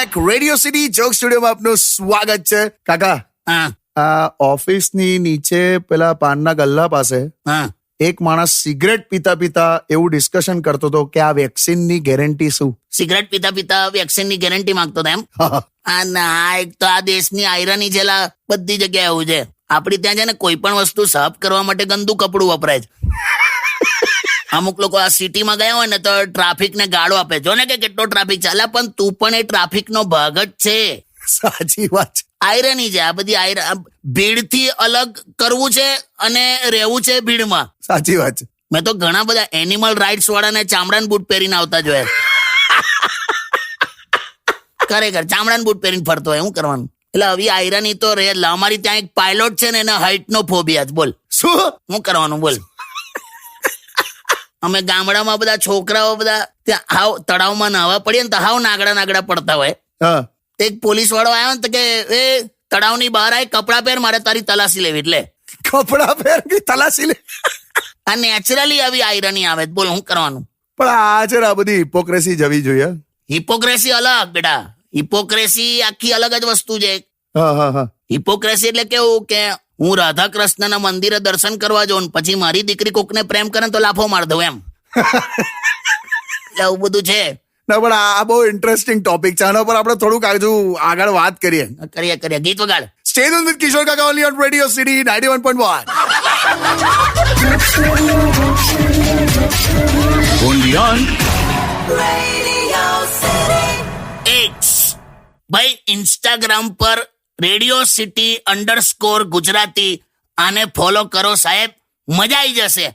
Back. Radio city joke સ્ટુડિયોમાં આપનું સ્વાગત છે. કાકા, હા આ ઓફિસની નીચે પેલા પાનના ગલ્લા પાસે હા એક માણસ સિગરેટ પીતા પીતા એવું ડિસ્કશન કરતો હતો કે આ વેક્સિનની ગેરંટી શું? સિગરેટ પીતા પીતા વેક્સિનની ગેરંટી માંગતો હતો એમ? આ ના, એક તો આ દેશની આયરની છેલા બધી જગ્યાએ એવું છે. આપડી ત્યાં છે ને કોઈ પણ વસ્તુ સાફ કરવા માટે ગંદુ કપડું વપરાય છે. અમુક લોકો આ સિટીમાં ગયા હોય ને તો ટ્રાફિક ને ગાળો આપે, જો ને કે કેટલો ટ્રાફિક ચાલે, પણ તું પણ એ ટ્રાફિક નો ભાગ જ છે. સાચી વાત છે. આયરની છે આ બધી. ભીડથી અલગ કરવું છે અને રહેવું છે ભીડમાં. સાચી વાત છે. મેં તો ઘણા બધા એનિમલ રાઇટ્સ વાળાને ચામડાના બૂટ પહેરીને આવતા જોયા. ખરેખર ચામડાના બૂટ પહેરીને ફરતો હોય, શું કરવાનું? એટલે હવે આયરની તો રે. અમારી ત્યાં એક પાયલોટ છે ને, એને હાઇટ નો ફોબિયા છે. બોલ શું શું કરવાનું? બોલ. અમે ગામડામાં બધા છોકરાઓ બધા ત્યાં હાવ તળાવમાં નાહવા પડીએ ને તો હાવ નાગડા પડતા હોય. હા, એક પોલીસ વાળો આવ્યો ને તો કે એ તળાવની બહાર આય, કપડા પહેર, મારે તારી તલાશી લેવી. એટલે કપડા પહેર કે તલાશી લે? આ નેચરલી આવી આયરની આવે. બોલ શું કરવાનું? પણ આ છે ને, આ બધી હિપોક્રેસી જવી જોઈએ. હિપોક્રેસી અલગ બેટા. હિપોક્રેસી આખી અલગ જ વસ્તુ છે. હા હા હા. હિપોક્રેસી એટલે કેવું કે હું રાધા કૃષ્ણના મંદિરે દર્શન કરવા જાઉં, પછી મારી દીકરી કોકને પ્રેમ કરે તો લાફો માર દઉં એમ. એટલે આવું બધું છે. ના, પણ આ બહુ ઇન્ટરેસ્ટિંગ ટોપિક છે. આના પર આપણે થોડુંક આગળ વાત કરીએ. કરીએ ગીત વગાડ. Stay tuned with Kishore Kaka only on Radio City 91.1. Only on x ભાઈ, ઇન્સ્ટાગ્રામ પર રેડિયો સિટી _ ગુજરાતી આને ફોલો કરો સાહેબ, મજા આવી જશે.